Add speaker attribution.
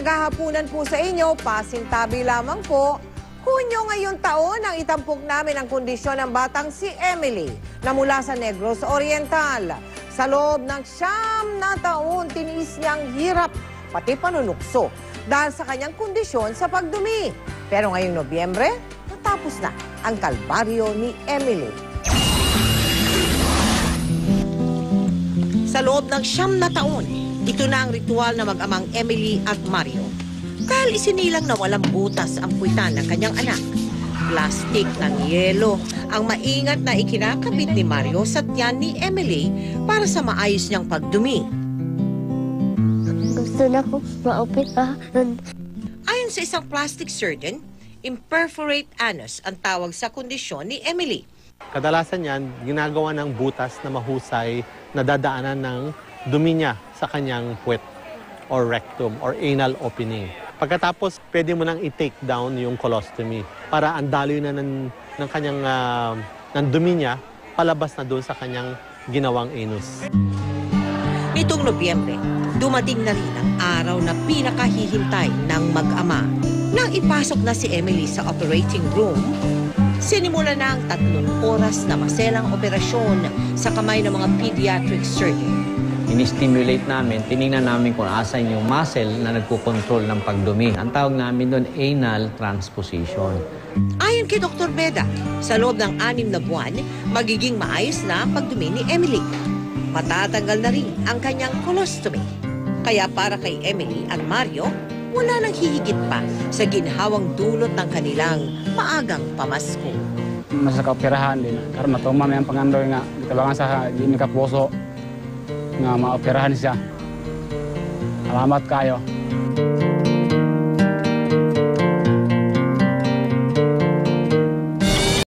Speaker 1: Magandang hapunan po sa inyo, pasintabi lamang po. Hunyo ngayong taon ang itampok namin ang kondisyon ng batang si Emily na mula sa Negros Oriental. Sa loob ng 9 na taon, tiniis niyang hirap, pati panunukso, dahil sa kanyang kondisyon sa pagdumi. Pero ngayong Nobyembre, natapos na ang kalbaryo ni Emily. Sa loob ng 9 na taon, ito na ang ritual na mag-amang Emily at Mario. Dahil isinilang na walang butas ang puwitan ng kanyang anak. Plastik ng yelo ang maingat na ikinakabit ni Mario sa tiyan ni Emily para sa maayos niyang pagdumi.
Speaker 2: Gusto na ko maoperahan.
Speaker 1: Ayon sa isang plastic surgeon, imperforate anus ang tawag sa kondisyon ni Emily.
Speaker 3: Kadalasan yan, ginagawa ng butas na mahusay na dadaanan ng dumi niya sa kanyang puwet or rectum or anal opening. Pagkatapos, pwede mo nang i-take down yung colostomy para ang daloy na ng kanyang ng dumi niya palabas na doon sa kanyang ginawang anus.
Speaker 1: Nitong Nobyembre, dumating na rin ang araw na pinakahihintay ng mag-ama. Nang ipasok na si Emily sa operating room, sinimula na ang 3 oras na maselang operasyon sa kamay ng mga pediatric surgeon.
Speaker 4: Ini-stimulate namin, tinignan namin kung asan yung muscle na nagkukontrol ng pagdumi. Ang tawag namin doon, anal transposition.
Speaker 1: Ayon kay Dr. Beda, sa loob ng 6 na buwan, magiging maayos na ang pagdumi ni Emily. Matatanggal na rin ang kanyang colostomy. Kaya para kay Emily at Mario, wala nang hihigit pa sa ginhawang dulot ng kanilang maagang pamasko.
Speaker 5: Masa kaoperahan din. Karena matumam yang pangandoy nga, ditabangan sa gini ka puso nga maoperahan siya. Salamat kayo.